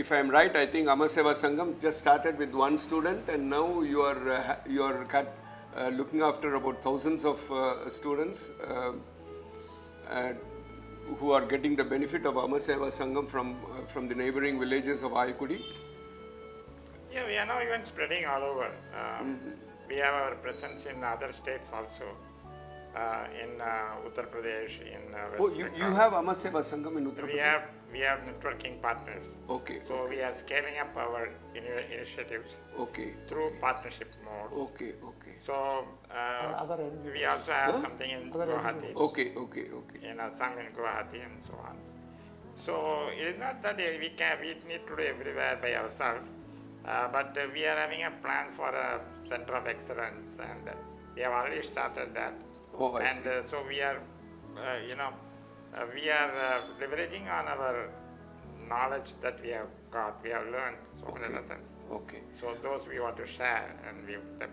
if I am right, I think Amar Seva Sangam just started with one student, and now you are looking after about thousands of students who are getting the benefit of Amar Seva Sangam from the neighboring villages of Ayikudi. Yeah, we are now even spreading all over. We have our presence in other states also, in Uttar Pradesh, in West Bengal. You have Amar Seva Sangam in Uttar Pradesh? We have networking partners. Okay. So okay. we are scaling up our initiatives through partnership modes. Okay. So we also have something in Guwahati. Okay. In Assam, in Guwahati, and so on. So it is not that we need to do everywhere by ourselves, but we are having a plan for a center of excellence, and we have already started that. Oh, I see. So we are, we are leveraging on our knowledge that we have got. We have learned so many lessons. Okay. So those we want to share, and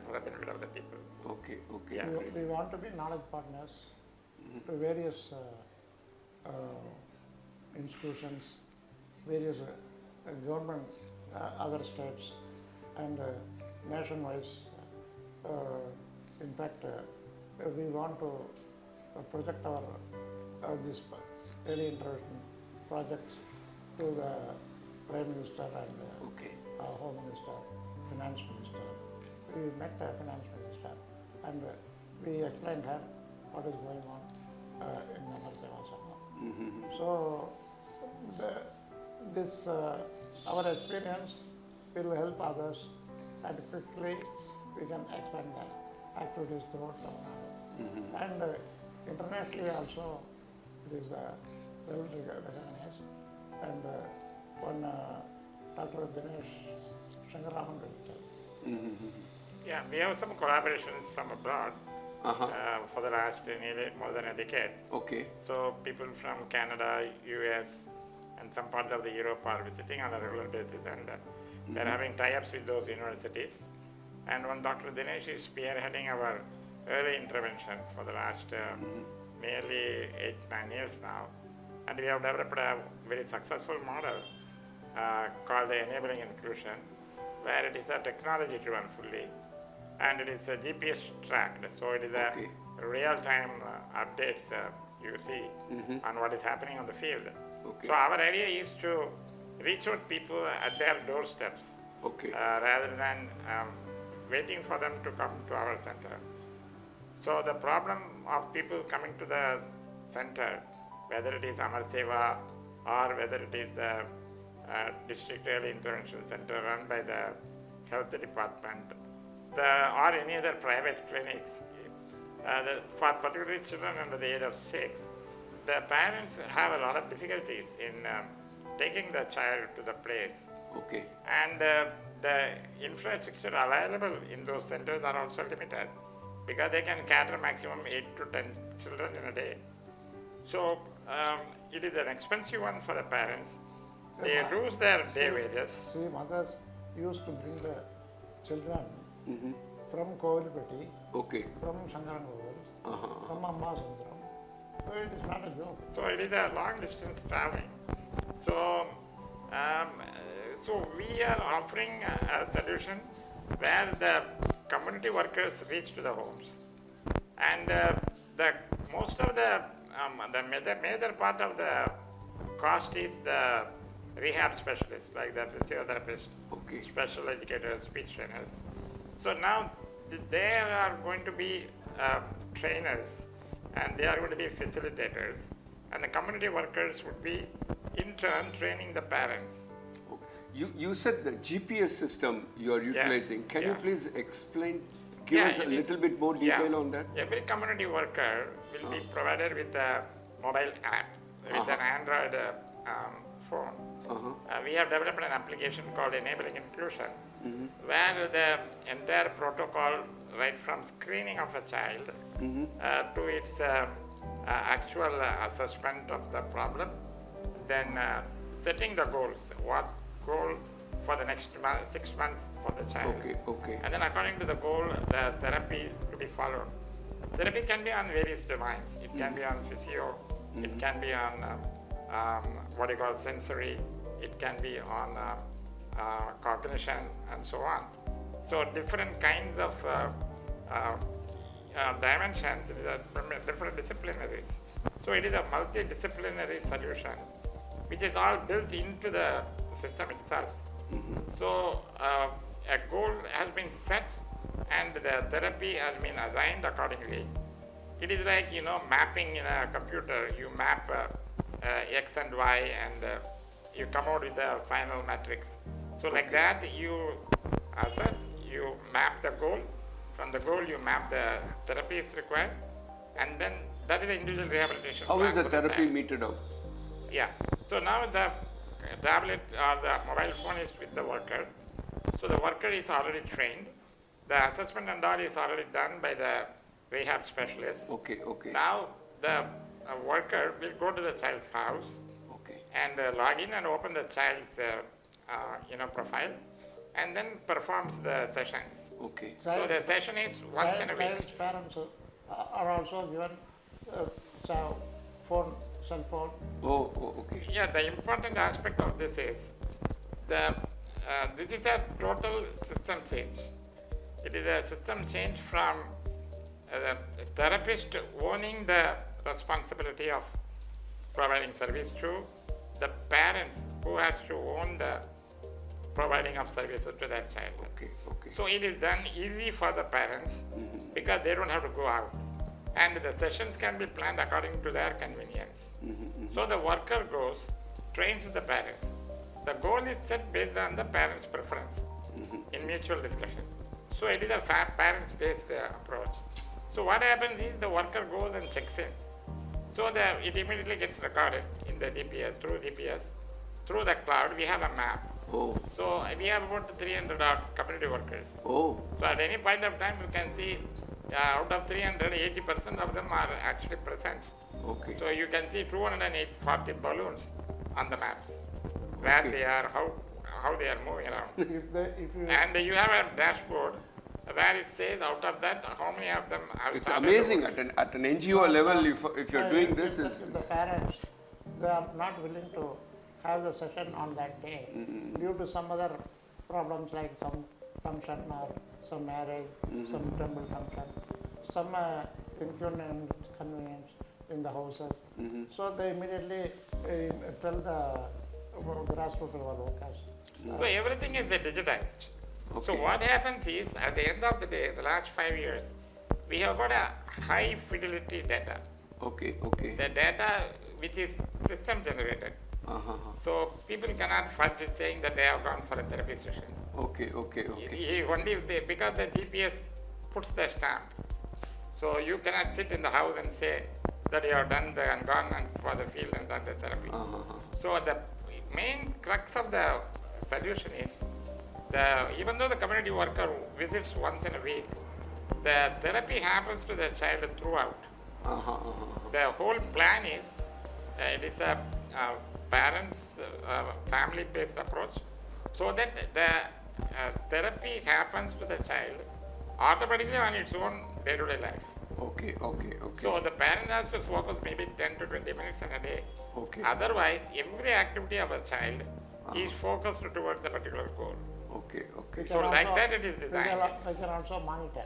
for the benefit of the people. Okay. Yeah. We want to be knowledge partners to various institutions, various government, other states, and nationwide. In fact, we want to project our this early intervention projects to the Prime Minister and Home Minister, Finance Minister. We met the Finance Minister and we explained her what is going on in Amar Seva Sangam. So this our experience will help others, and quickly we can expand the activities throughout Tamil Nadu. And internationally also it is well recognized. And one Dr. Dinesh Sankara Raman will tell. Yeah, we have some collaborations from abroad for the last nearly more than a decade. Okay. So people from Canada, US, and some parts of the Europe are visiting on a regular basis, and we are having tie-ups with those universities. And one Dr. Dinesh is spearheading our early intervention for the last nearly 8-9 years now. And we have developed a very successful model called the Enabling Inclusion, where it is a technology-driven fully, and it is a GPS tracked. So it is a real-time updates you see on what is happening on the field. Okay. So our idea is to reach out people at their doorsteps rather than waiting for them to come to our center. So the problem of people coming to the center, whether it is Amar Seva or whether it is the District Early Intervention Center run by the Health Department, or any other private clinics, for particularly children under the age of 6, the parents have a lot of difficulties in taking the child to the place. Okay. And the infrastructure available in those centers are also limited, because they can cater maximum 8 to 10 children in a day. So it is an expensive one for the parents. They lose their day wages. See, mothers used to bring the children from Kovilpeti, from Shankarangoval, from Amma Sundram. So it is not a joke. So it is a long distance traveling. So, so we are offering a solution where the community workers reach to the homes, and the most of the major part of the cost is the rehab specialists, like the physiotherapists, special educators, speech trainers. So now there are going to be trainers, and they are going to be facilitators, and the community workers would be in turn training the parents. You said the GPS system you are utilizing. Yes. Can you please explain, give us a little bit more detail on that? Every community worker will be provided with a mobile app, with an Android phone. We have developed an application called Enabling Inclusion, where the entire protocol, right from screening of a child to its actual assessment of the problem, then setting the goals, what goal for the next 6 months for the child. And then according to the goal, the therapy to be followed. Therapy can be on various domains. It can be on physio, it can be on what you call sensory, it can be on cognition and so on. So different kinds of dimensions, it is different disciplinaries. So it is a multidisciplinary solution which is all built into the system itself. So a goal has been set and the therapy has been assigned accordingly. It is like, mapping in a computer. You map X and Y and you come out with the final matrix. So like that you assess, you map the goal. From the goal you map the therapy is required, and then that is the individual rehabilitation. How is the therapy child. meted out? Yeah. So now the tablet or the mobile phone is with the worker. So the worker is already trained. The assessment and all is already done by the rehab specialist. Okay, okay. Now the worker will go to the child's house and log in and open the child's profile and then performs the sessions. Okay. So the session is once in a week. Child's parents are also given cell phone. Oh, okay. Yeah, the important aspect of this is this is a total system change. It is a system change from the therapist owning the responsibility of providing service to the parents who has to own the providing of services to their child. Okay. So it is done easy for the parents because they don't have to go out. And the sessions can be planned according to their convenience. So the worker goes, trains the parents. The goal is set based on the parents' preference in mutual discussion. So it is a parents-based approach. So what happens is the worker goes and checks in. So it immediately gets recorded in the DPS, through the cloud. We have a map. Oh. So we have about 300 community workers. Oh. So at any point of time you can see out of 300, 80% of them are actually present. Okay. So you can see 240 balloons on the maps, where they are, how they are moving around. And you have a dashboard where it says out of that how many of them have It's started. amazing at an NGO level if you're doing this The parents, they are not willing to have the session on that day due to some other problems like some function or some marriage, some temple function, some inconvenience in the houses. So they immediately tell the grassroots workers. So everything is digitized. Okay. So what happens is, at the end of the day, the last 5 years, we have got a high fidelity data. Okay. The data which is system generated. So people cannot fudge it saying that they have gone for a therapy session. Okay. Only because the GPS puts the stamp. So you cannot sit in the house and say that you have done and gone and for the field and done the therapy. So the main crux of the solution is even though the community worker visits once in a week, the therapy happens to the child throughout. The whole plan is it is a parents family-based approach, so that the therapy happens to the child automatically on its own day-to-day life. Okay. So the parent has to focus maybe 10 to 20 minutes in a day. Okay. Otherwise, every activity of a child is focused towards a particular goal. Okay. So like that it is designed. They can also monitor.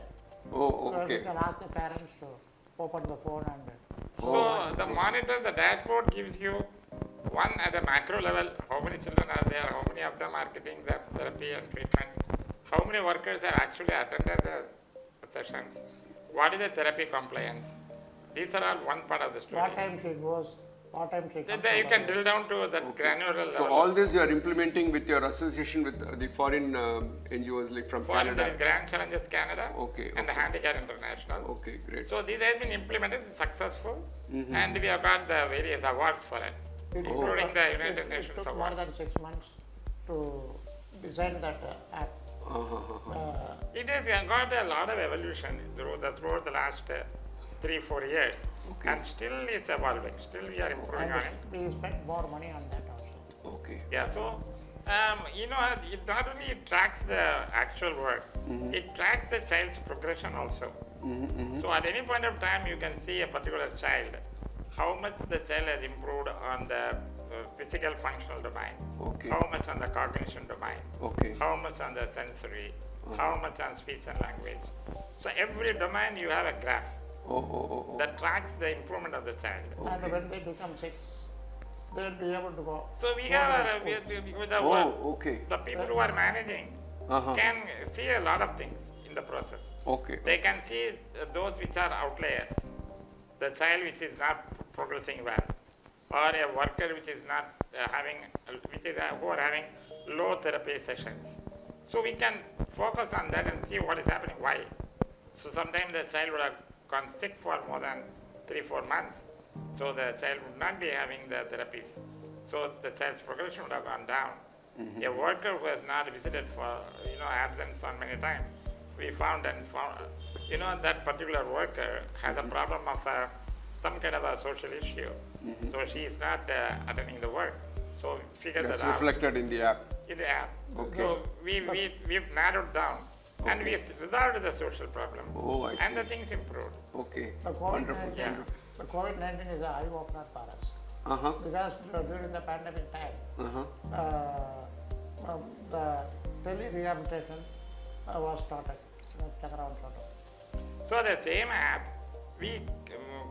Oh, So okay. you can ask the parents to open the phone and. So the monitor, the dashboard gives you one at the macro level, how many children are there, how many of them are getting the therapy and treatment, how many workers have actually attended the sessions, what is the therapy compliance. These are all one part of the story. What time she goes, what time she comes. You can drill down to the granular level. So all this you are implementing with your association with the foreign NGOs like from Foreign, Canada. there is Grand Challenges Canada and Handicare International. Okay, great. So these have been implemented successful and we have got the various awards for it, including the United Nations It took award. more than 6 months to design that app. It has got a lot of evolution throughout the last 3-4 years, and still is evolving. Still we are improving on it. We spent more money on that also. Okay. Yeah, so it not only tracks the actual work, it tracks the child's progression also. So at any point of time, you can see a particular child, how much the child has improved on the physical functional domain, Okay. how much on the cognition domain, Okay. how much on the sensory, how much on speech and language. So every domain you have a graph Oh. that tracks the improvement of the child. And when they become 6, they will be able to go. So we have Okay. the people who are managing can see a lot of things in the process. Okay. They can see those which are outliers, the child which is not progressing well, or a worker which is not who are having low therapy sessions. So we can focus on that and see what is happening, why. So sometimes the child would have gone sick for more than 3-4 months, so the child would not be having the therapies. So the child's progression would have gone down. A worker who has not visited for absence on many times, we found that particular worker has a problem of some kind of a social issue. So she is not attending the work. So we figured That's that out. reflected in the app. In the app. Okay. So we've narrowed down and we resolved the social problem. Oh, I see. And the things improved. Okay. The Wonderful. Yeah. The COVID-19 is an eye-opener for us. Because during the pandemic time, the tele-rehabilitation was started, Chakra was started. So the same app, we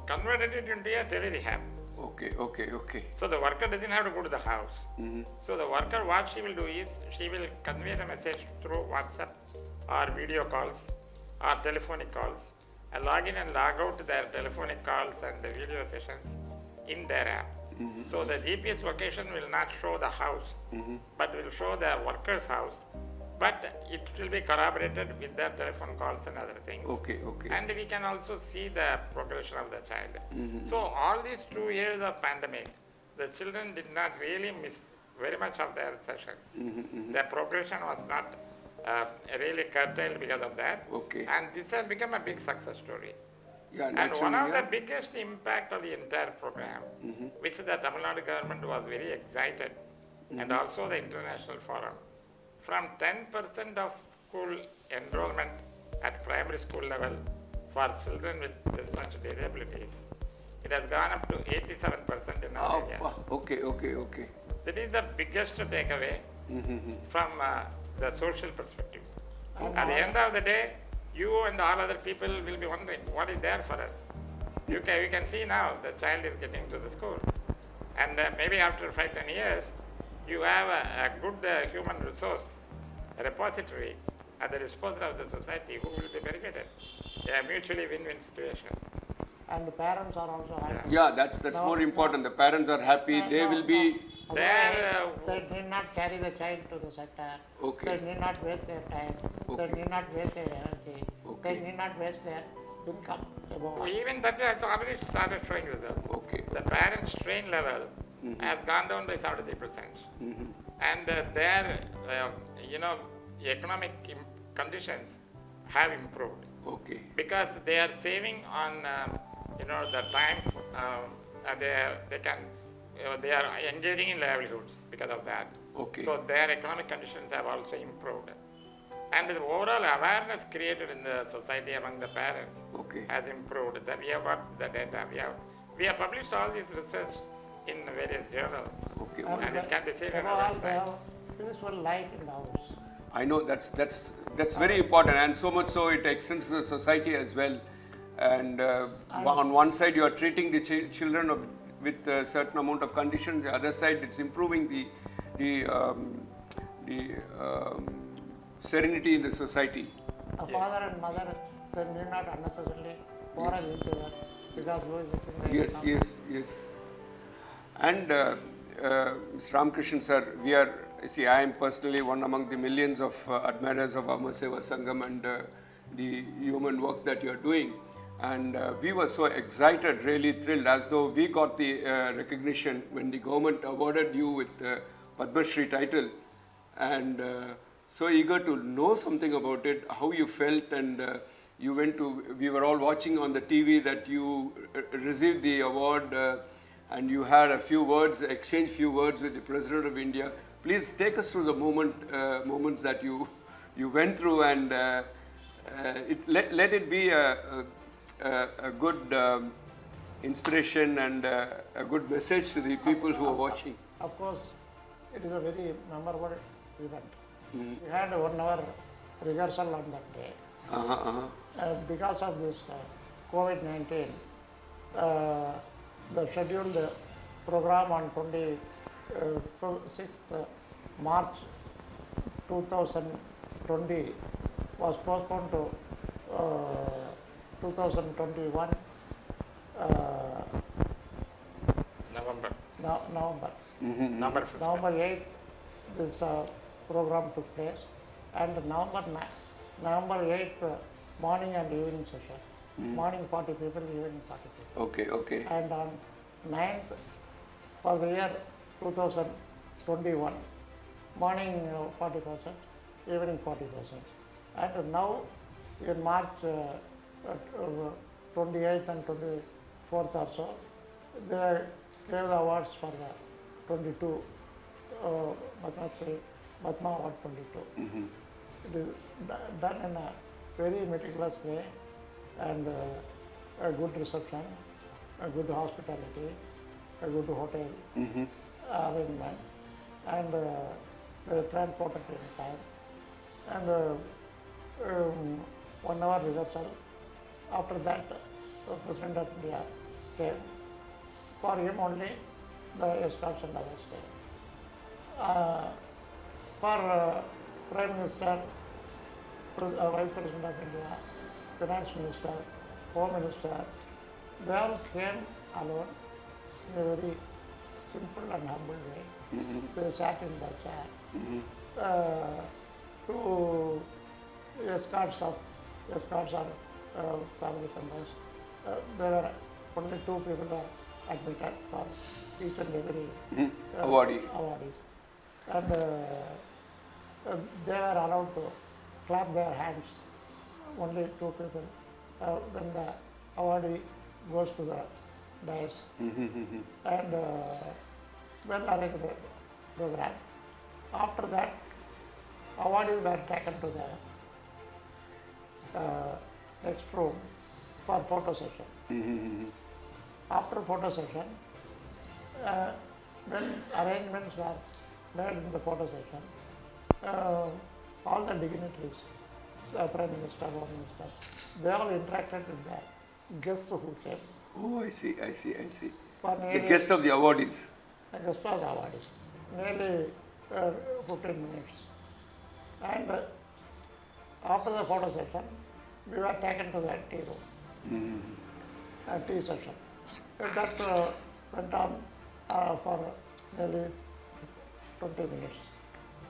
converted it into a tele-rehab. Okay. So the worker doesn't have to go to the house. So the worker, what she will do is, she will convey the message through WhatsApp or video calls or telephonic calls, and log in and log out their telephonic calls and the video sessions in their app. So the GPS location will not show the house, but will show the worker's house, but it will be corroborated with their telephone calls and other things. Okay. And we can also see the progression of the child. So all these 2 years of pandemic, the children did not really miss very much of their sessions. Their progression was not really curtailed because of that. Okay. And this has become a big success story. Yeah, And one naturally, of the biggest impact of the entire program, which the Tamil Nadu government was very excited, and also the international forum, from 10% of school enrollment at primary school level for children with such disabilities, it has gone up to 87% in our area. Okay. That is the biggest takeaway from the social perspective. At the end of the day, you and all other people will be wondering what is there for us. We can see now the child is getting to the school, and maybe after 5-10 years, you have a good human resource, a repository at the disposal of the society who will be benefited. A mutually win-win situation. And the parents are also happy. Yeah, that's more important. The parents are happy. They will be. They need not carry the child to the center. Okay. They need not waste their time. Okay. They need not waste their energy. Okay. They need not waste their income. Even that has already started showing results. Okay. The parent strain level has gone down by 73%. And their economic conditions have improved. Okay. Because they are saving on the time, they are engaging in livelihoods because of that. Okay. So their economic conditions have also improved. And the overall awareness created in the society among the parents has improved. That we have got the data. We have published all this research in various journals. Okay. And it can be seen on Above our all, they website. have peaceful life in the house. I know that's very important, and so much so it extends to the society as well. And on one side you are treating the children with a certain amount of conditions. The other side it's improving the serenity in the society. A father and mother, they need not unnecessarily quarrel each other because who is looking at Yes. And Mr. Ramakrishnan sir, I am personally one among the millions of admirers of Amar Seva Sangam and the human work that you are doing. And we were so excited, really thrilled, as though we got the recognition when the government awarded you with the Padma Shri title, and so eager to know something about it, how you felt, and we were all watching on the TV that you received the award, and you had exchanged few words with the President of India. Please take us through the moments that you went through, and let it be a good inspiration and a good message to the people who are watching. of course, it is a very memorable event. We had 1 hour rehearsal on that day. Because of this COVID-19, the scheduled program on 26th March 2020 was postponed to 2021 November. November. November 5th. November 8th, this program took place, and November 8th, morning and evening session. Morning 40 people, evening 40 people. Okay, okay. And on 9th, for the year 2021, morning 40%, evening 40%. And now, in March 28th and 24th or so, they gave the awards for the 22, Padma Award 22. It is done in a very meticulous way, and a good reception, a good hospitality, a good hotel arrangement, and they transported in time, and 1 hour rehearsal. After that, the President of India came. For him only, the escorts and others came. For Prime Minister, Vice President of India, Finance Minister, Home Minister, they all came alone in a very simple and humble way. They sat in the chair. Two escorts or family members. There were only 2 people were admitted for each and every awardees. And they were allowed to clap their hands, only 2 people, when the awardee goes to the dais. And well arranged program. After that, awardees were taken to the next room for photo session. After photo session, when arrangements were made in the photo session, all the dignitaries, Prime Minister, Home Minister, they all interacted with the guests who came. Oh, I see. The guest of the awardees. The guest of the awardees, nearly 15 minutes. And after the photo session, we were taken to the tea room, a tea session. That went on for nearly 20 minutes.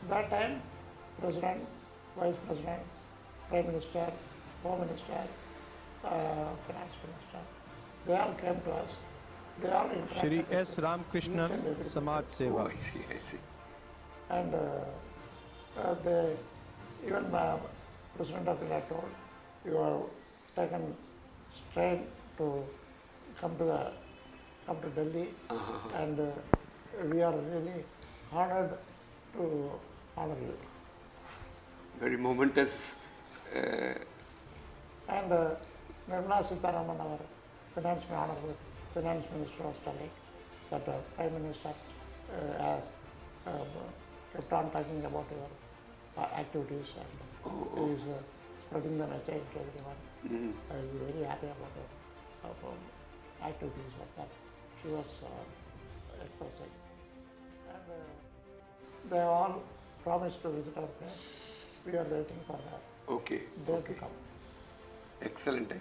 That time, President, Vice President, Prime Minister, Home Minister, Finance Minister, they all came to us. They all interacted. Shri S. Ramakrishnan Samaj Seva. Oh, I see. And even President of India told, you are taken straight to come to Delhi, and we are really honored to honor you. Very momentous. And Nirmala Sitaraman, our Honorable Finance Minister, was telling that Prime Minister has kept on talking about your activities, and he is spreading the message to everyone. He is very happy about your activities like that. She was expressing. And they all promised to visit our place. We are waiting for that day to come. Excellent.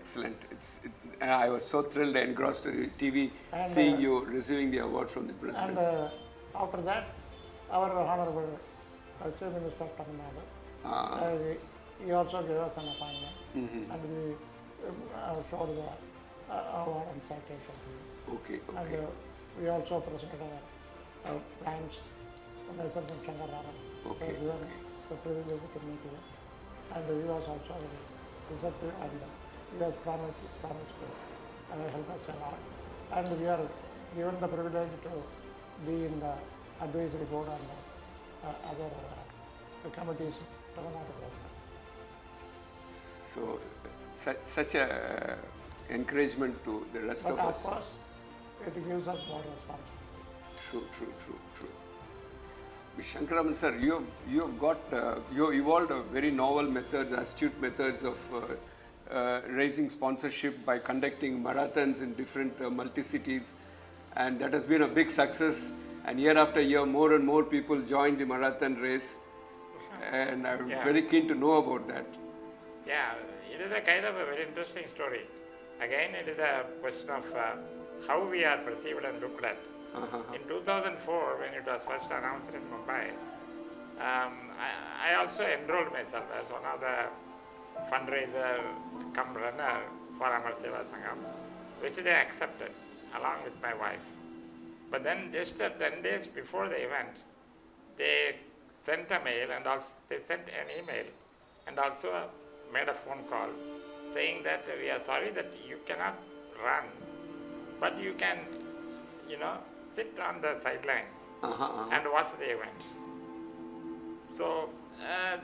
I was so thrilled and engrossed to the TV, seeing you receiving the award from the President. And after that, our Honorable Chief Minister of Tamil Nadu, he also gave us an appointment, and we showed the award and citation. And we also presented our plans, Ramakrishnan Sri Sankara Raman. So we were the privilege to meet him, and he was also very receptive, and he has promised to help us a lot. And we are given the privilege to be in the advisory board and other committees. So, such a encouragement to the rest of us. But of course, it gives us more responsibility. true. Shankaraman sir, you have got you evolved a very novel methods, astute methods of raising sponsorship by conducting marathons in different multi-cities, and that has been a big success. And year after year, more and more people join the marathon race, and I'm very keen to know about that. Yeah, it is a kind of a very interesting story. Again, it is a question of how we are perceived and looked at. In 2004, when it was first announced in Mumbai, I also enrolled myself as one of the fundraiser come runner for Amar Seva Sangam, which they accepted along with my wife. But then just 10 days before the event, they sent a mail and also they sent an email and also made a phone call saying that we are sorry that you cannot run, but you can, sit on the sidelines and watch the event. So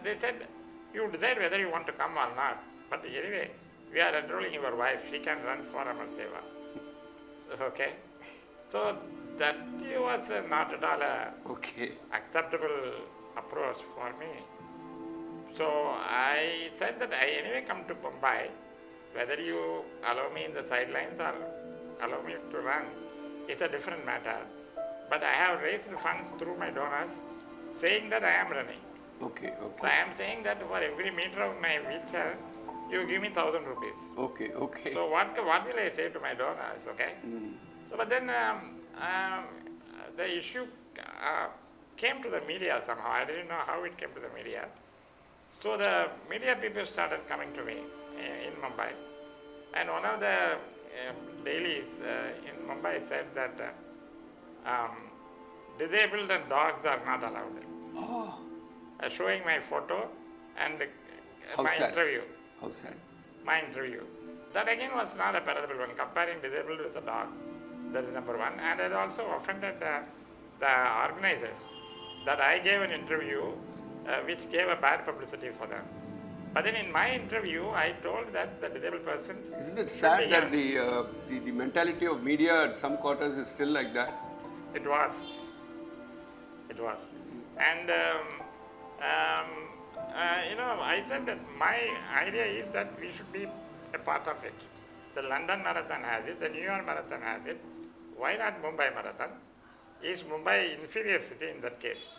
they said, you decide whether you want to come or not, but anyway, we are enrolling your wife, she can run for Amar Seva. Okay? So that was not at all a acceptable approach for me. So I said that I anyway come to Mumbai, whether you allow me in the sidelines or allow me to run, it's a different matter. But I have raised funds through my donors saying that I am running. Okay. So I am saying that for every meter of my wheelchair, you give me 1,000 rupees. Okay. So what will I say to my donors, okay? So but then the issue came to the media somehow. I didn't know how it came to the media. So the media people started coming to me in Mumbai. And one of the dailies in Mumbai said that disabled and dogs are not allowed. Showing my photo and my interview. How sad. My interview. That again was not a palatable one, comparing disabled with a dog. That is number one. And it also offended the organizers that I gave an interview which gave a bad publicity for them. But then in my interview, I told that the disabled persons... Isn't it sad that the mentality of media at some quarters is still like that? It was. And, I said that my idea is that we should be a part of it. The London Marathon has it, the New York Marathon has it. Why not Mumbai Marathon? Is Mumbai inferior city in that case?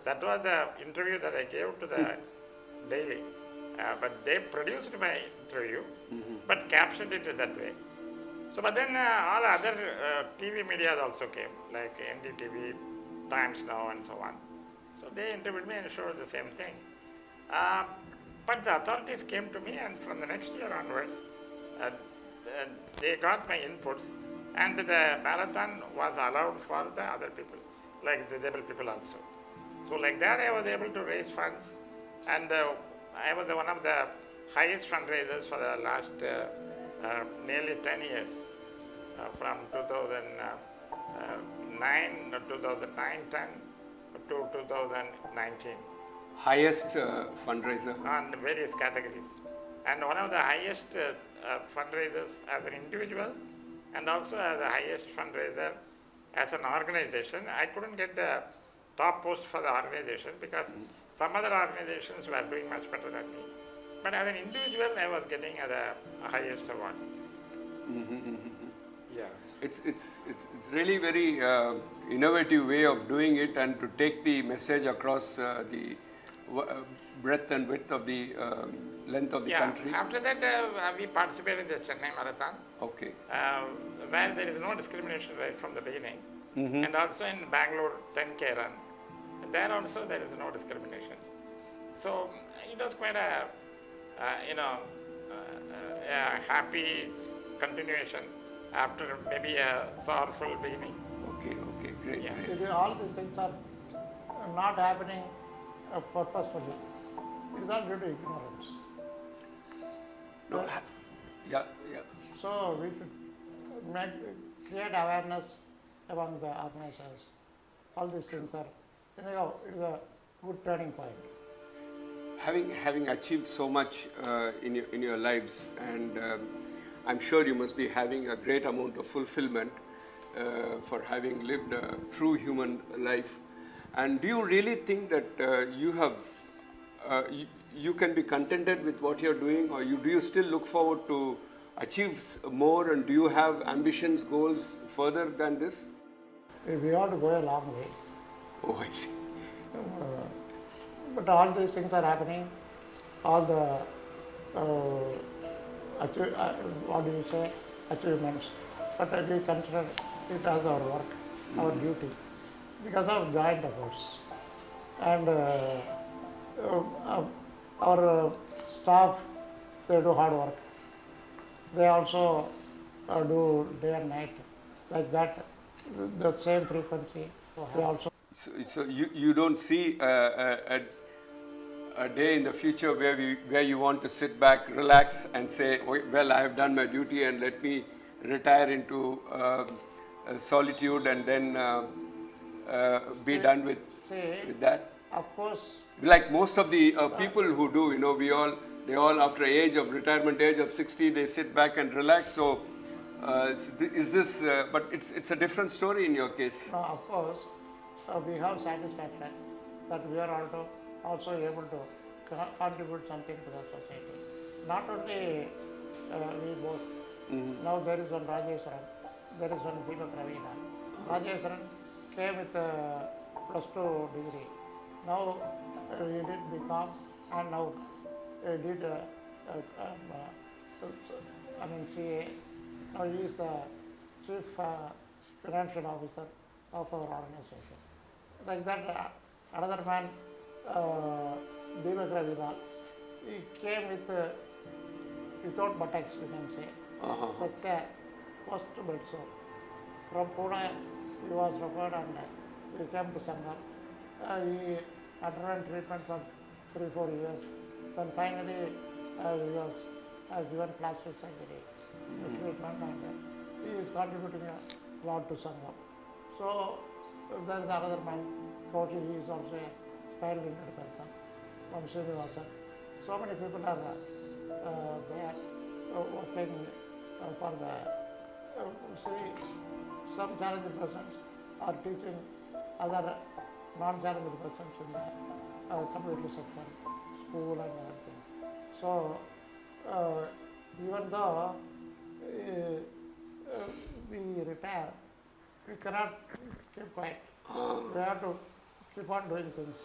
That was the interview that I gave to the Daily. But they produced my interview, but captioned it that way. So, but then all other TV media also came, like NDTV, Times Now and so on. So they interviewed me and showed the same thing. But the authorities came to me, and from the next year onwards, they got my inputs, and the marathon was allowed for the other people, like disabled people also. So like that I was able to raise funds, and I was one of the highest fundraisers for the last nearly 10 years, from 2009, 10 to 2019. Highest fundraiser? On various categories. And one of the highest fundraisers as an individual, and also as the highest fundraiser as an organization. I couldn't get the top post for the organization because some other organizations were doing much better than me. But as an individual, I was getting the highest awards. Yeah. It's really very innovative way of doing it, and to take the message across the breadth and width of the length of the country. After that, we participated in the Chennai Marathon. Okay. Where there is no discrimination right from the beginning. And also in Bangalore 10K run. There also there is no discrimination. So it was quite a, a happy continuation after maybe a sorrowful beginning. Okay, great. Yeah. Great. All these things are not happening purposefully. It is all due to ignorance. No, yeah. So we should create awareness among the organizers. All these things are, it is a good turning point. Having achieved so much in your lives, and I'm sure you must be having a great amount of fulfillment. for having lived a true human life. And do you really think that you can be contented with what you're doing, or do you still look forward to achieve more, and do you have ambitions, goals further than this? We have to go a long way. Oh, I see. But all these things are happening, all the, what do you say, achievements. But we consider it as our work, our duty, because of joint efforts. And our staff, they do hard work. They also do day and night, like that, the same frequency. They also. So you don't see a day in the future where you want to sit back, relax, and say, well, I have done my duty, and let me retire into solitude, and then be done with that. Of course. Like most of the people who do, they all after retirement age of 60, they sit back and relax. So is this? But it's a different story in your case. No, of course. We have satisfaction that we are also able to contribute something to the society. Not only we both. Now there is one Rajeswaran, there is one Deepak Ravina. Rajeswaran came with a +2 degree. Now he did BCom, and now he did CA. Now he is the Chief Financial Officer of our organization. Like that, another man, Deepak Ravina, he came without buttocks, we can say. Satya was to bed so. From Pune, he was referred, and he came to Sangam. He underwent treatment for 3-4 years. Then finally, he was given plastic surgery treatment, and he is contributing a lot to Sangam. So there is another man, Kochi, he is also a spinal injured person, from Srinivasan. So many people are there working for the, some challenged persons are teaching other non-challenged persons in the community sector, school and everything. So even though we retire, we cannot keep quiet. We have to keep on doing things.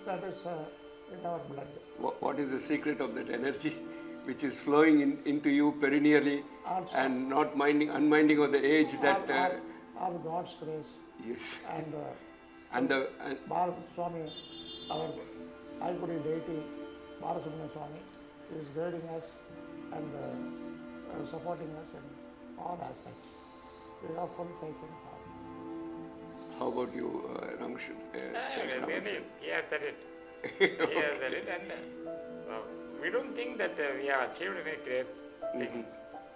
That is in our blood. What is the secret of that energy which is flowing into you perennially, also, and not unminding of the age that... All God's grace. Yes. And Bharat Swami, our Ayikudi deity, Bharat Swami, is guiding us and supporting us in all aspects. We have full faith in God. How about you, Ramakrishnan? He has said it. He has said it, and we don't think that we have achieved any great things.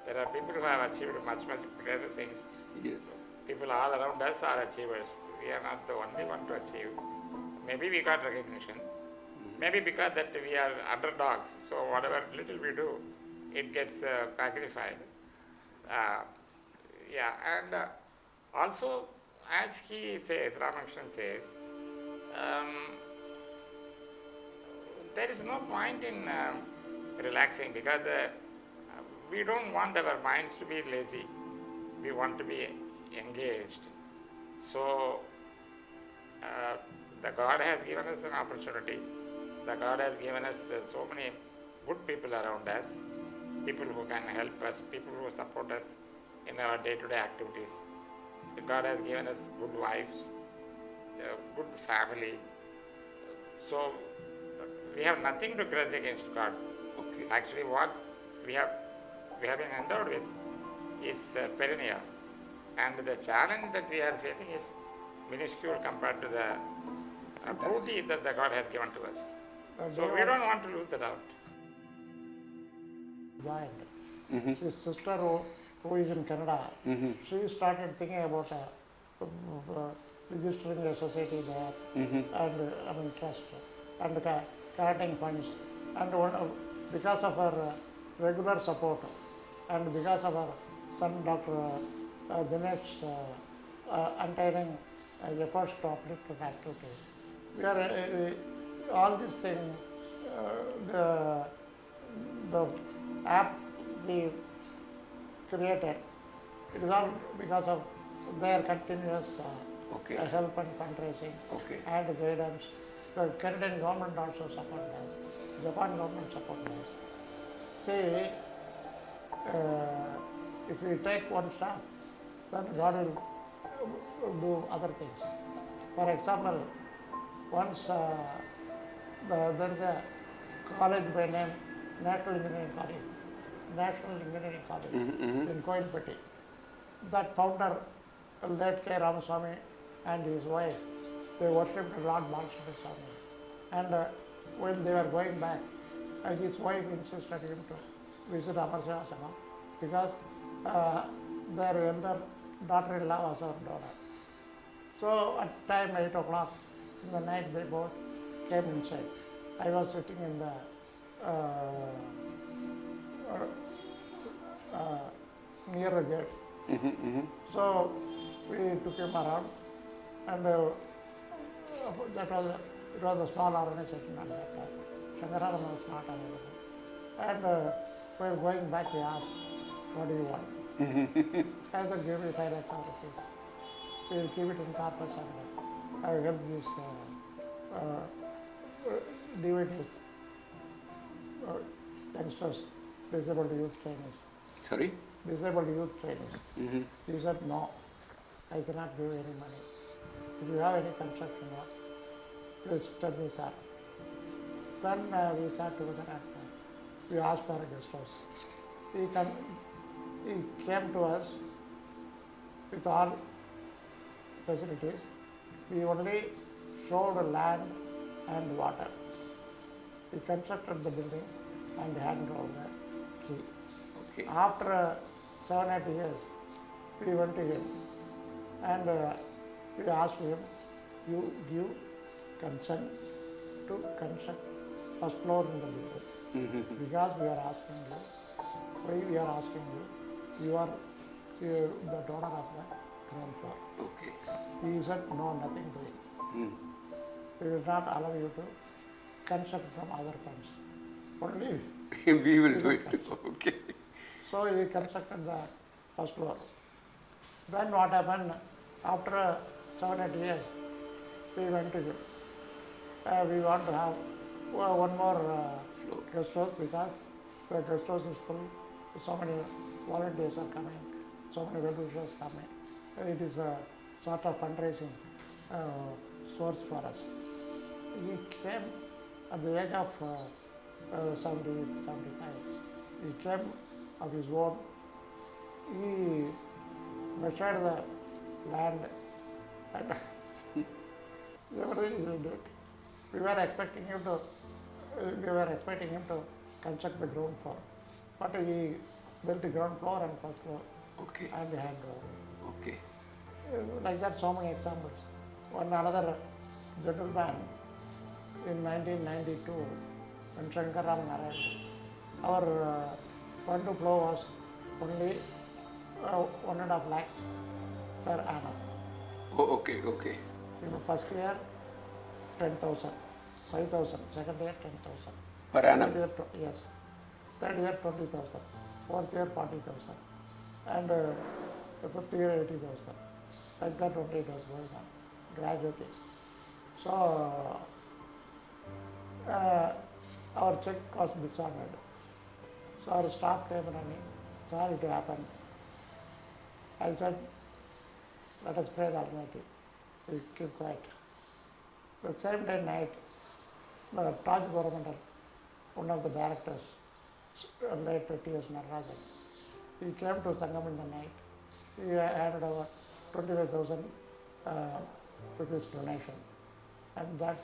There are people who have achieved much greater things. Yes. People all around us are achievers. We are not the only one to achieve. Maybe we got recognition. Maybe because that we are underdogs. So whatever little we do, it gets magnified. And also, as he says, Ramakrishnan says, there is no point in relaxing, because we don't want our minds to be lazy. We want to be engaged. So the God has given us an opportunity. The God has given us so many good people around us, people who can help us, people who support us in our day-to-day activities. God has given us good wives, good family. So we have nothing to grudge against God. Okay. Actually, what we have been endowed with is perennial. And the challenge that we are facing is minuscule compared to the booty that the God has given to us. So we don't want to lose that out. His sister who is in Canada, she started thinking about registering a society there, and trust, and collecting funds. And because of her regular support, and because of her son Dr. Dinesh untiring efforts to uplift the activity. We are all these things, the app we created, it is all because of their continuous help and fundraising and guidance. The Canadian government also support us. Japan government support us. See, if we take one step, then God will do other things. For example, once there is a college by name National Engineering College in Coimbatore. That founder, late K. Ramaswamy and his wife, they worshipped Lord Balshanti Swami. And when they were going back, his wife insisted him to visit Amar Seva Sangam because their elder daughter-in-law was our daughter. So at time 8 o'clock in the night, they both came inside. I was sitting in the near the gate. So we took him around, and it was a small organization at that time. Sankara Raman was not available. And while going back, he asked, "What do you want?" I said, "Give me 5 lakh rupees. We will keep it in corpus and I will help these devotees, youngsters, disabled youth trainees." Sorry? Disabled youth trainees. He said, "No, I cannot give any money. If you have any construction work, please tell me, sir." Then we sat together and we asked for a guest house. He came to us with all facilities. We only showed land and water. He constructed the building and handed over the key. Okay. After 7-8 years, we went to him and we asked him, "You give consent to construct first floor in the building because we are asking you. Why we are asking you? You are the donor of the ground floor." Okay. He said, "No, nothing doing. We will not allow you to construct from other funds. Only We will do it. Okay. So he constructed the first floor. Then what happened? After 7-8 years, we went to him. We want to have one more guest house because the guest house is full. So many volunteers are coming, so many well-wishers coming. It is a sort of fundraising source for us. He came at the age of 70, 75. He came of his own. He measured the land and everything he did. We were expecting him to construct the ground floor, but he built the ground floor and first floor. Okay. And hand over. Okay. Like that, so many examples. Another gentleman in 1992, when Shankar Raman arrived, our fund to flow was only 1.5 lakhs per annum. Oh, okay, okay. In the first year, 10,000, 5,000, second year, 10,000. Per annum? Third year, yes. Third year, 20,000. Fourth year, 40,000. And the fifth year, 80,000. Like that only it was going on, gradually. So, our check was dishonored. So our staff came running, "Sorry to happen." I said, "Let us pray the Almighty." We keep quiet. The same day night, the Taj Governmental, one of the directors, late T.S. Natarajan, he came to Sangam in the night. He handed over 25,000 rupees donation, and that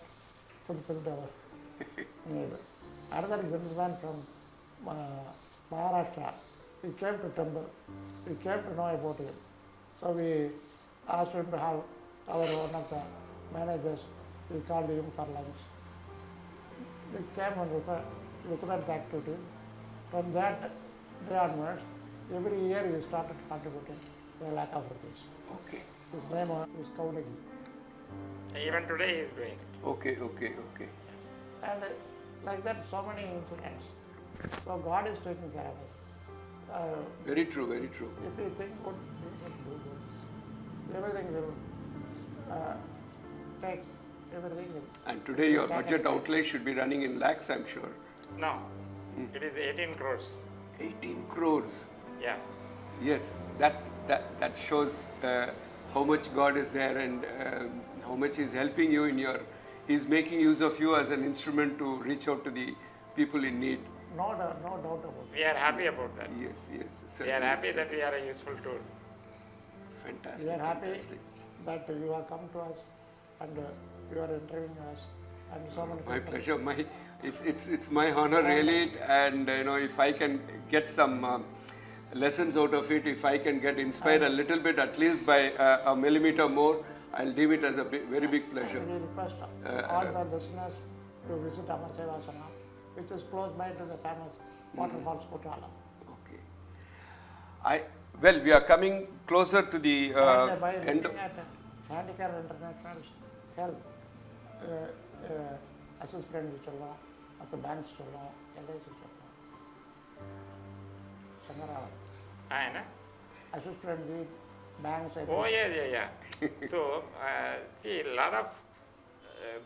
fulfilled our need. Another gentleman from Maharashtra, he came to temple. We came to know about him. So we asked him to have one of the managers, we called him for lunch. We came and looked at the activity. From that day onwards, every year he started contributing a lakh of rupees. Okay. His name is Kaulagi. Even today he is doing it. Okay. And like that, so many incidents. So God is taking care of us. Very true. If we think good, we will do good. Everything will take, everything will. And today your budget outlay should be running in lakhs, I'm sure. No, it is 18 crores. 18 crores. Yeah. Yes, that shows how much God is there and how much He's helping you in your. He's making use of you as an instrument to reach out to the people in need. No doubt about it. We are happy about that. Yes. We are happy that we are a useful tool. Fantastic. We are happy fantastic. that you have come to us and you are interviewing us and so many My people. pleasure. It's my honor really, and if I can get some lessons out of it, if I can get inspired a little bit, at least by a millimeter more, I'll deem it as a very big pleasure. We request all the listeners to visit Amar Seva Sangam, which is close by to the famous waterfalls Kutala. Okay. Well, we are coming closer to the And by end. looking at Handicare International's help, assist friend Vichalla, at the banks Challa, LIC Challa, Sangara, And, assist friend the banks. oh yeah. So, see, a lot of,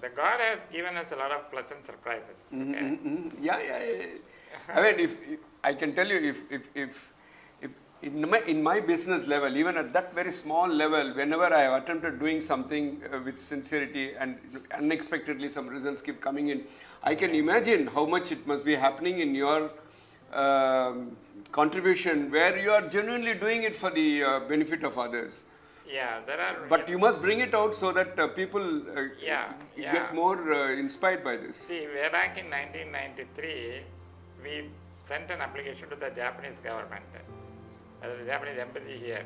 the God has given us a lot of pleasant surprises. Okay? Yeah. I mean, if I can tell you, if in my business level, even at that very small level, whenever I have attempted doing something with sincerity and unexpectedly some results keep coming in, I can imagine how much it must be happening in your contribution, where you are genuinely doing it for the benefit of others. Yeah, there are. But you must bring it out so that people get more inspired by this. See, way back in 1993, we sent an application to the Japanese government, the Japanese embassy here.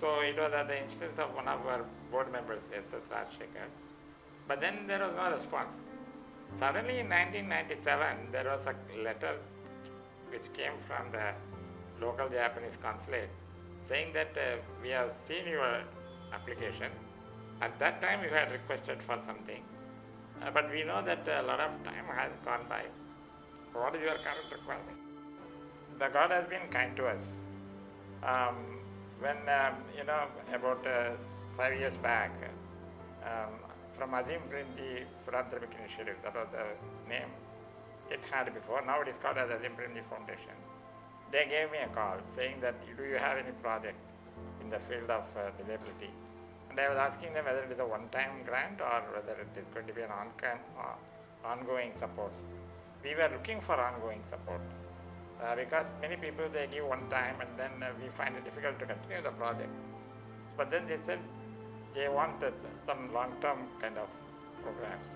So it was at the instance of one of our board members, ASSA. But then there was no response. Suddenly in 1997, there was a letter which came from the local Japanese consulate saying that we have seen your application. At that time you had requested for something, but we know that a lot of time has gone by. What is your current requirement? The God has been kind to us. When, about 5 years back, from Azim Premji Philanthropic Initiative, that was the name it had before, now it is called as Azim Premji Foundation. They gave me a call saying that, do you have any project in the field of disability? And I was asking them whether it is a one-time grant or whether it is going to be an ongoing support. We were looking for ongoing support because many people, they give one time and then we find it difficult to continue the project. But then they said they want some long-term kind of programs.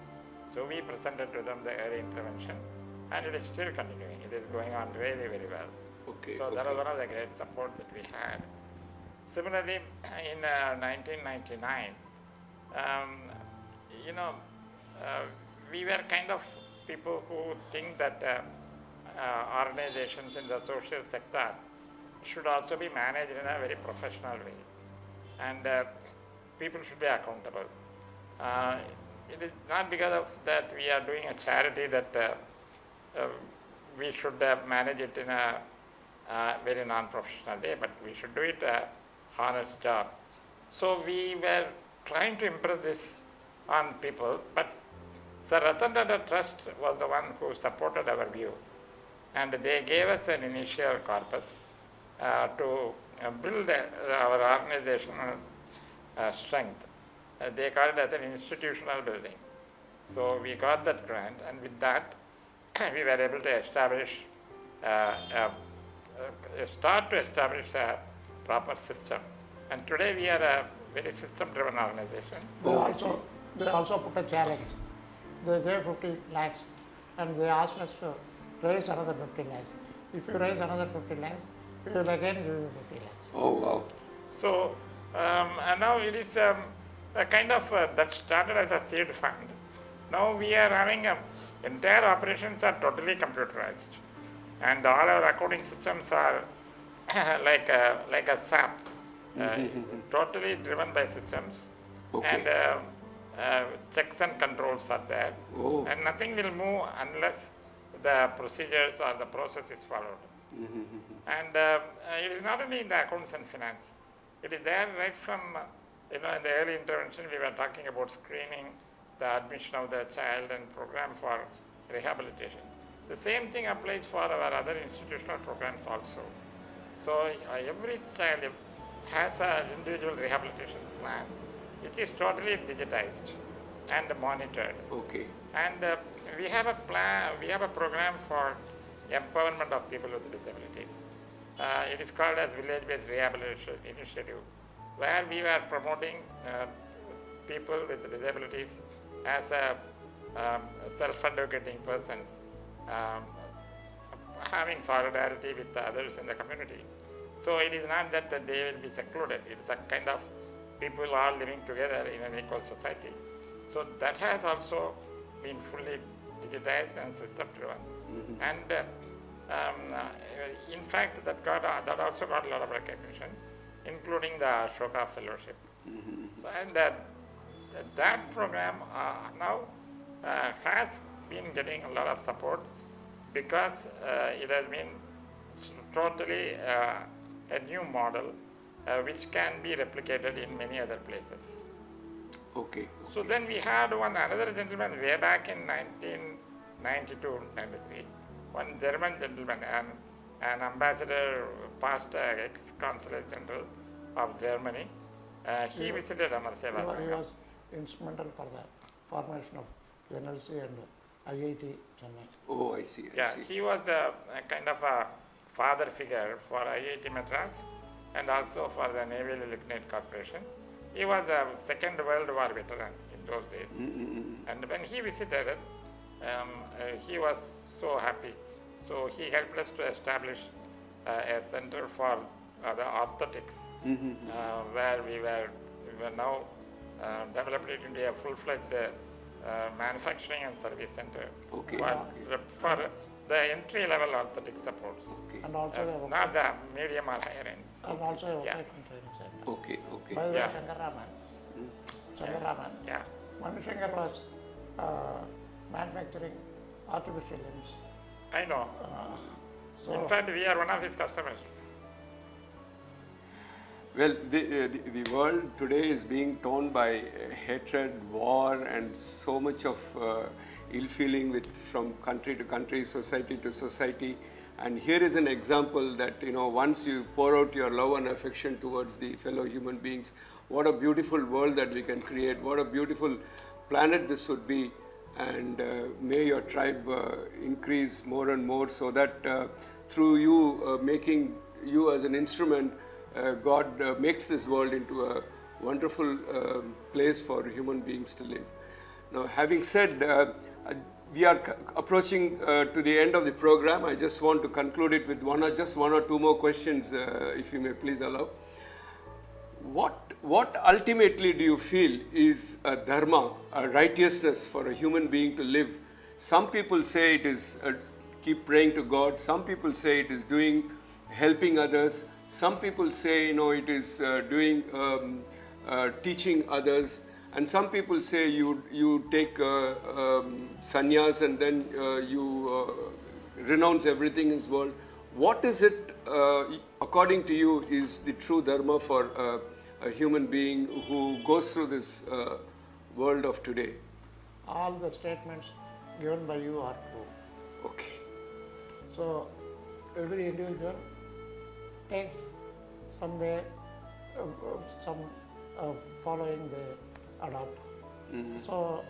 So we presented to them the early intervention, and it is still continuing. It is going on really very well. Okay. So that was one of the great support that we had. Similarly, in 1999, we were kind of people who think that organizations in the social sector should also be managed in a very professional way, and people should be accountable. It is not because of that we are doing a charity that we should manage it in a very non-professional way, but we should do it a honest job. So we were trying to impress this on people, but Sir Ratan Tata Trust was the one who supported our view, and they gave us an initial corpus to build our organizational strength. They call it as an institutional building. So we got that grant, and with that we were able to establish start to establish a proper system. And today we are a very system-driven organization. They also put a challenge. They gave 50 lakhs and they asked us to raise another 50 lakhs. If you raise another 50 lakhs, we will again give you 50 lakhs. Oh, wow. So, and now it is a kind of, that started as a seed fund. Now we are having entire operations are totally computerized. and all our accounting systems are like a SAP, totally driven by systems, and checks and controls are there, and nothing will move unless the procedures or the process is followed. And it is not only in the accounts and finance, it is there right from, in the early intervention we were talking about screening, the admission of the child and program for rehabilitation. The same thing applies for our other institutional programs also. So every child has an individual rehabilitation plan, which is totally digitized and monitored. Okay. And we have a plan, we have a program for empowerment of people with disabilities. It is called as Village-Based Rehabilitation Initiative, where we were promoting people with disabilities as a self-advocating persons, having solidarity with others in the community. So it is not that they will be secluded, it is a kind of people all living together in an equal society. So that has also been fully digitized and system driven. And in fact, that also got a lot of recognition, including the Ashoka Fellowship. So, and that program now has been getting a lot of support because it has been totally a new model which can be replicated in many other places. Okay. So then we had another gentleman way back in 1992-93, one German gentleman, an ambassador, past ex-consulate general of Germany. He visited Amar Seva Sangam. He was instrumental for the formation of NLC and IIT Chennai. Oh, I see. Yeah, he was a kind of a father figure for IIT Madras and also for the Naval Lieutenant Corporation. He was a Second World War veteran in those days. And when he visited, he was so happy. So he helped us to establish a center for the orthotics, where we were now developed it into a full-fledged manufacturing and service center for the entry-level orthotic supports. And also not the medium or higher ends. And also a vocational training center. Okay, okay. By the way, Shankar Raman, Yeah. Manu Shankar was manufacturing artificial limbs. I know. So In fact, we are one of his customers. Well, the world today is being torn by hatred, war, and so much of ill feeling from country to country, society to society. And here is an example that, once you pour out your love and affection towards the fellow human beings, what a beautiful world that we can create, what a beautiful planet this would be. And may your tribe increase more and more, so that through you making you as an instrument, God makes this world into a wonderful place for human beings to live. Now, having said, we are approaching to the end of the program. I just want to conclude it with just one or two more questions, if you may please allow. What ultimately do you feel is a dharma, a righteousness for a human being to live? Some people say it is keep praying to God. Some people say it is helping others. Some people say, it is teaching others. And some people say you take sannyas and then you renounce everything in this world. What is it, according to you, is the true dharma for a human being who goes through this world of today? all the statements given by you are true. Okay. So every individual takes some way, some following they adopt. So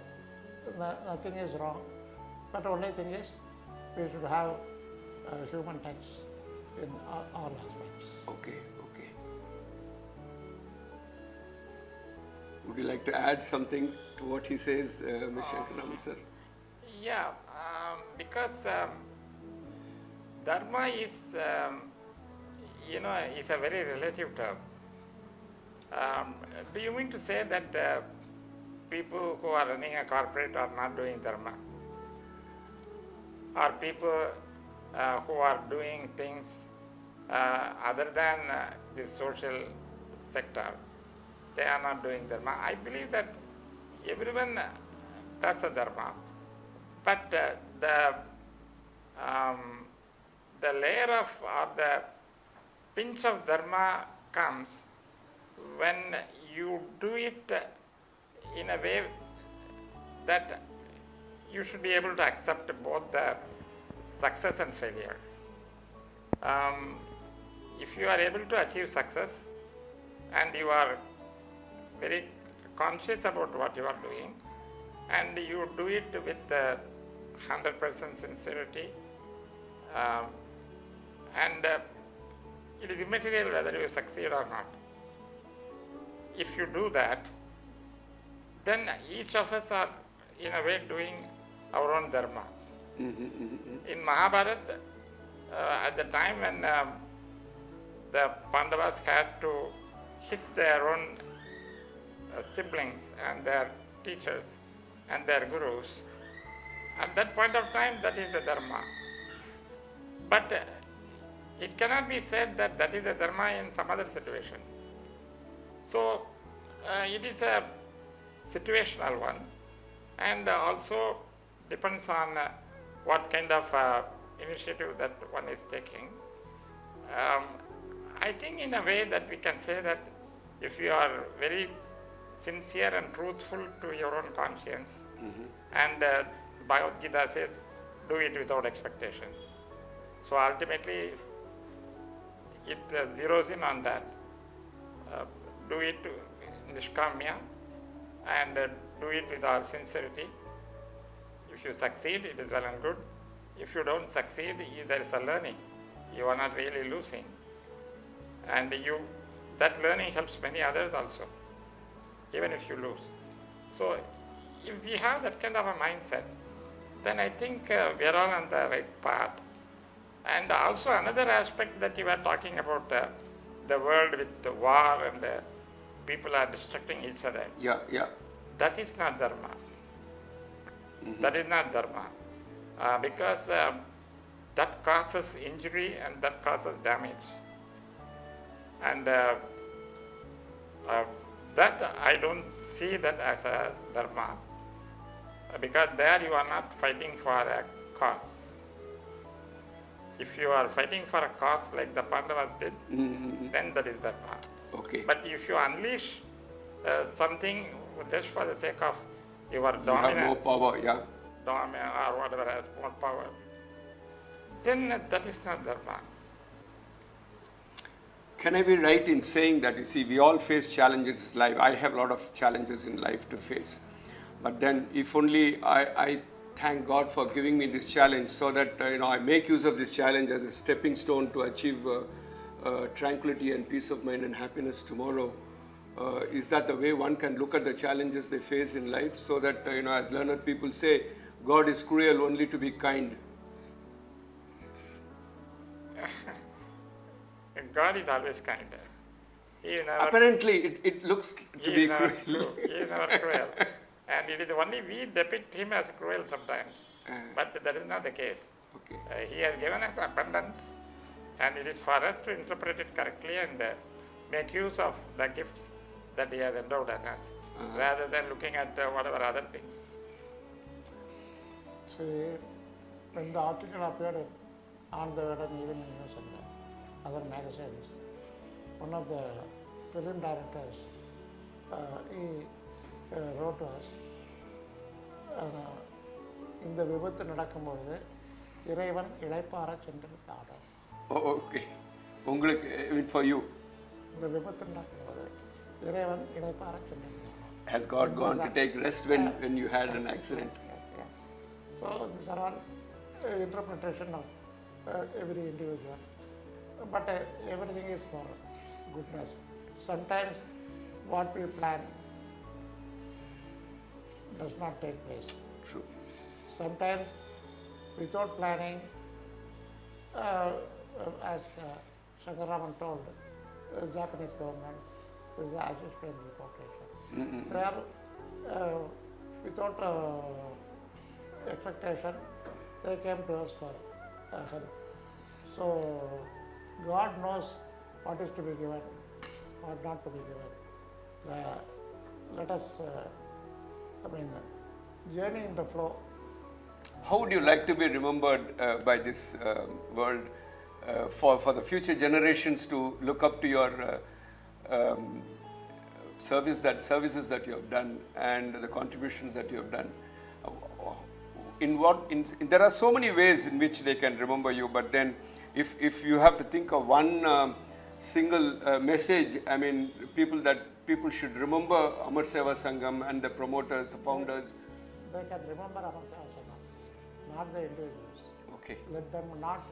nothing is wrong, but only thing is we should have human touch in all aspects. Okay, okay. Would you like to add something to what he says, Mr. Shankara Raman sir? Yeah, because dharma is, is a very relative term. Do you mean to say that people who are running a corporate are not doing dharma? Or people who are doing things other than the social sector, they are not doing dharma. I believe that everyone does a dharma, but the layer of or the pinch of dharma comes when you do it in a way that you should be able to accept both the success and failure. If you are able to achieve success and you are very conscious about what you are doing and you do it with 100% sincerity, and it is immaterial whether you succeed or not. If you do that, then each of us are in a way doing our own dharma. In Mahabharata, at the time when the Pandavas had to hit their own siblings and their teachers and their gurus, at that point of time, that is the dharma. But it cannot be said that that is the dharma in some other situation. So it is a situational one, and also depends on what kind of initiative that one is taking. I think in a way that we can say that if you are very sincere and truthful to your own conscience, and Bhagavad Gita says, do it without expectation. So ultimately, it zeroes in on that. Do it nishkamya and do it with our sincerity. If you succeed, it is well and good. If you don't succeed, there is a learning. You are not really losing. And that learning helps many others also, even if you lose. So if we have that kind of a mindset, then I think we are all on the right path. And also another aspect that you were talking about, the world with the war and people are destructing each other. Yeah. That is not dharma. That is not dharma. Because that causes injury and that causes damage. And that I don't see that as a dharma. Because there you are not fighting for a cause. If you are fighting for a cause like the Pandavas did, then that is dharma. Okay. But if you unleash something just for the sake of your dominance, you have more power, yeah. Or whatever has more power, then that is not dharma. Can I be right in saying that, you see, we all face challenges in life. I have a lot of challenges in life to face. But then if only I thank God for giving me this challenge so that I make use of this challenge as a stepping stone to achieve tranquility and peace of mind and happiness tomorrow. Is that the way one can look at the challenges they face in life, so that, as learned people say, God is cruel only to be kind? God is always kind. Apparently, it looks to be cruel. He is never cruel. And it is only we depict him as cruel sometimes. But that is not the case. Okay. He has given us abundance, and it is for us to interpret it correctly and make use of the gifts that he has endowed on us, rather than looking at whatever other things. See, when the article appeared on the Evening News and other magazines, one of the film directors, he wrote to us, இந்த விபத்து நடக்கும்பொழுது இறைவன் இளைப்பாற சென்றிருந்தார். Oh, okay. For you. இந்த விபத்து நடக்கும்போது இறைவன் இளைப்பாற சென்றிருந்தார். Has God gone to take rest when you had an accident? Yes. So these are all interpretation of every individual. But everything is for goodness. Sometimes what we plan does not take place. True. Sometimes without planning, as Sankara Raman told, the Japanese government is the assistant deportation. They are, without expectation, they came to us for help. So God knows what is to be given, what not to be given. Let us, journey in the flow. How would you like to be remembered by this world for the future generations to look up to your services that you have done and the contributions that you have done? There are so many ways in which they can remember you, but then if you have to think of one single message, people should remember Amar Seva Sangam and the promoters, the founders. They can remember Amar Seva Sangam, not the individuals. Okay. Let them not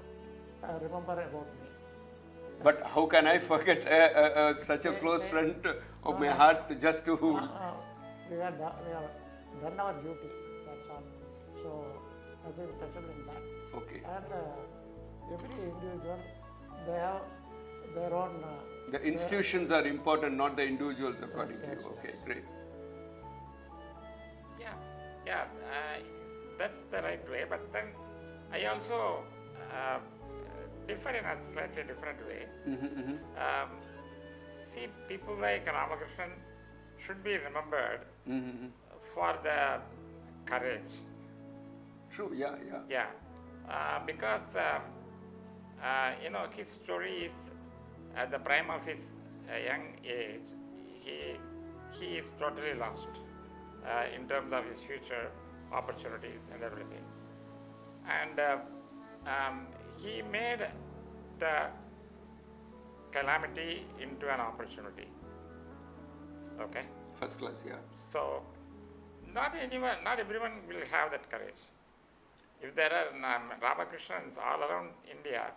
remember about me. But how can I forget such a close friend of my heart just to... We have done our duty, that's all. So, nothing special in that. Okay. And every individual, they have their own... the institutions are important, not the individuals, according to you. Okay, great. Yeah, that's the right way, but then I also differ in a slightly different way. See, people like Ramakrishnan should be remembered for the courage. True, yeah. Because his story is at the prime of his young age, he is totally lost in terms of his future opportunities and everything. And he made the calamity into an opportunity. Okay? First class, yeah. So, not everyone will have that courage. If there are Ramakrishnans all around India,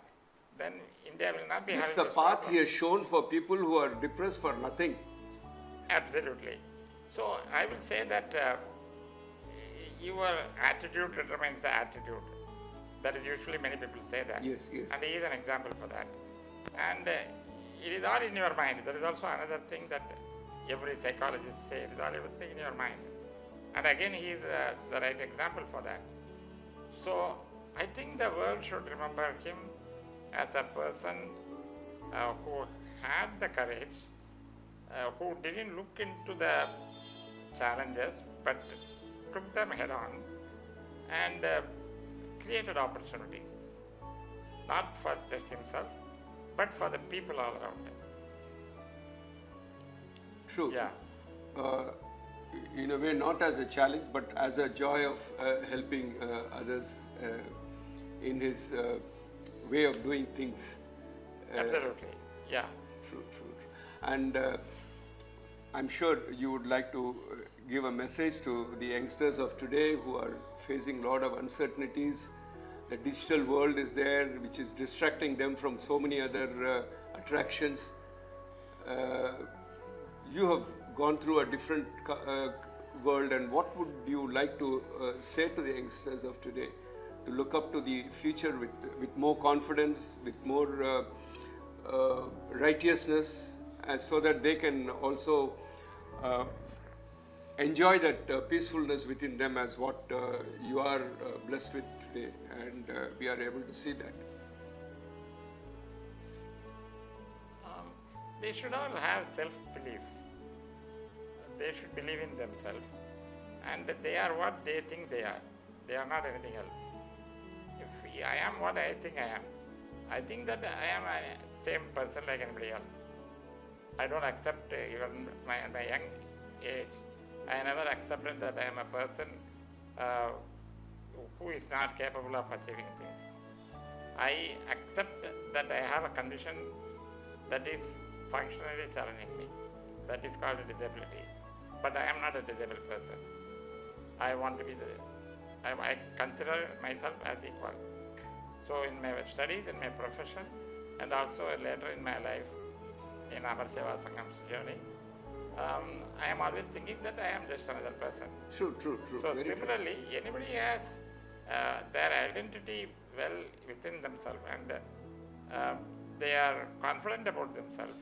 then India will not be having It's the this path problem. he has shown for people who are depressed for nothing. Absolutely. So I will say that your attitude determines the attitude. That is usually many people say that. Yes. And he is an example for that. And it is all in your mind. There is also another thing that every psychologist says, it is all everything in your mind. And again, he is the right example for that. So I think the world should remember him as a person who had the courage, who didn't look into the challenges but took them head on and created opportunities, not for just himself but for the people all around him. True. Yeah. In a way, not as a challenge, but as a joy of helping others in his way of doing things. Absolutely. Yeah. True. And I'm sure you would like to give a message to the youngsters of today who are facing a lot of uncertainties. The digital world is there, which is distracting them from so many other attractions. You have gone through a different world, and what would you like to say to the youngsters of today to look up to the future with more confidence, with more righteousness, and so that they can also enjoy that peacefulness within them as what you are blessed with today, and we are able to see that. They should all have self-belief. They should believe in themselves, and they are what they think they are. They are not anything else. If I am what I think I am, I think that I am a same person like anybody else. I don't accept even my young age. I never accepted that I am a person who is not capable of achieving things. I accept that I have a condition that is functionally challenging me. That is called a disability. But I am not a disabled person. I want to be I consider myself as equal. So in my studies, in my profession, and also later in my life, in Amar Seva Sangam's journey, I am always thinking that I am just another person. True. So Very similarly, anybody has their identity well within themselves, and they are confident about themselves,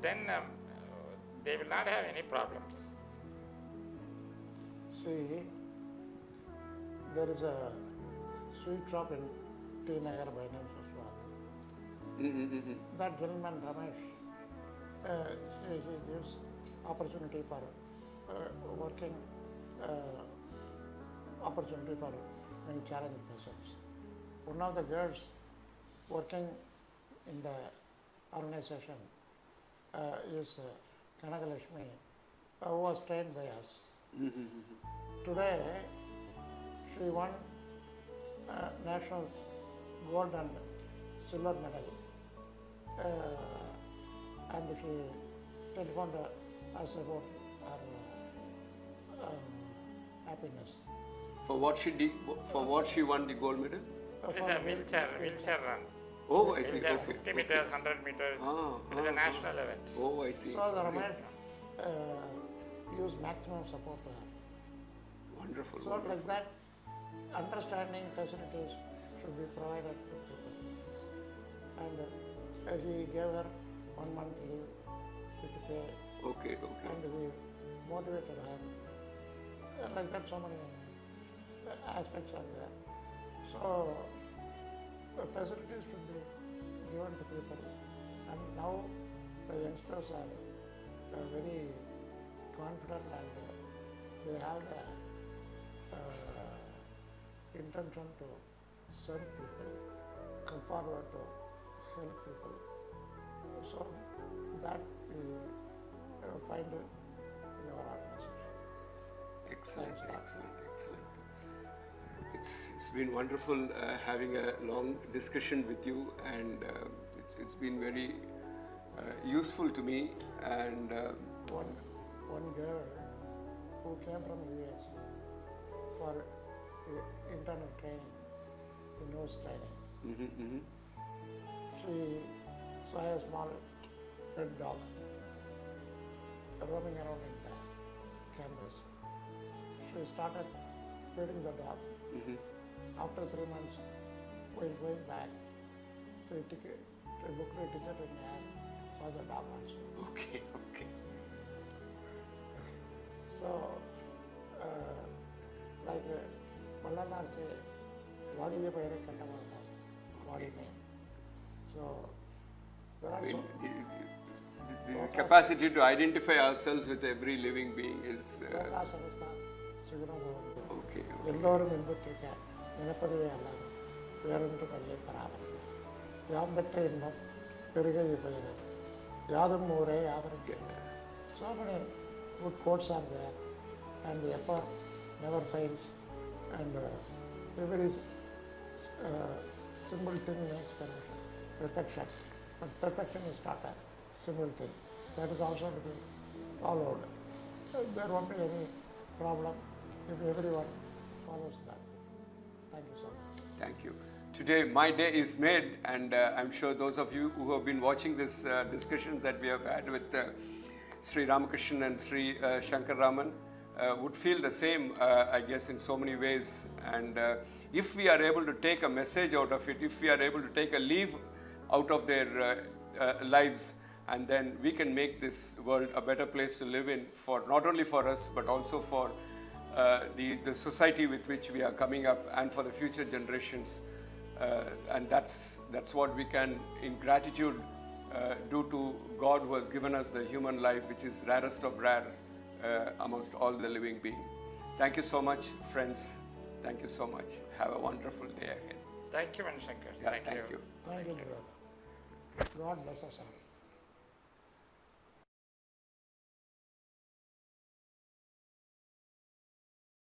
then they will not have any problems. See, there is a sweet shop in T. Nagar by name Suswat. That gentleman, Ramesh, he gives opportunity for working, opportunity for many challenged persons. One of the girls working in the organization is Kanagalashmi, who was trained by us. Today, she won national gold and silver medal, and she telephoned us about her happiness. For what she did, for what she won the gold medal? It's a wheelchair run. Oh, I see. Wheelchair, Okay. 50 meters, 100 meters. It is a national event. Oh, I see. So the Ramesh gives maximum support to her. Wonderful. So Wonderful. like that, understanding facilities should be provided to people. And he gave her 1 month leave with pay. Okay, okay. And we motivated her. Like that, so many aspects are there. So facilities should be given to people. And now the youngsters are very confident and they have the intention to serve people, come forward to help people. So that we find it in our organization. Excellent, excellent, excellent. It's been wonderful having a long discussion with you, and it's been very useful to me. And one girl who came from US for internal training, the nose training. She saw a small red dog roaming around in the campus. She started feeding the dog. After 3 months, while going back, she booked a ticket in the air for the dog also. okay, okay. So, like Mallanar says, body is a body name. So, there are so The capacity to identify ourselves with every living being is okay. ಎಲ್ಲರೂ ಮೆಂಬುತ್ತಿಗೆ ನೆನಪದುವೆ ಅಲ್ಲ ಬೇರೆಂಟು ಕಲ್ಲಿ ಪರಾವರಿ ಯಾವ್ದಕ್ಕೆ ಇನ್ನು ಪೆರುಗೈ ಪೈರು ಯಾವ್ದು ಮೂರೇ ಯಾವ್ದಕ್ಕೆ so many good quotes are there and the effort never fails and every simple thing makes perfection but perfection is not a simple thing that is also to be followed. There won't be any problem if everyone follows that. Thank you so much. Thank you. Today my day is made, and I'm sure those of you who have been watching this discussion that we have had with Sri Ramakrishnan and Sri Sankara Raman would feel the same, I guess, in so many ways. And if we are able to take a message out of it, if we are able to take a leave out of their lives, and then we can make this world a better place to live in, for not only for us but also for the society with which we are coming up and for the future generations. And that's what we can, in gratitude, do to God who has given us the human life, which is rarest of rare amongst all the living beings. Thank you so much, friends. Thank you so much. Have a wonderful day ahead. Thank you, Manishankar. Yeah, thank you. Thank you, brother. God bless us all.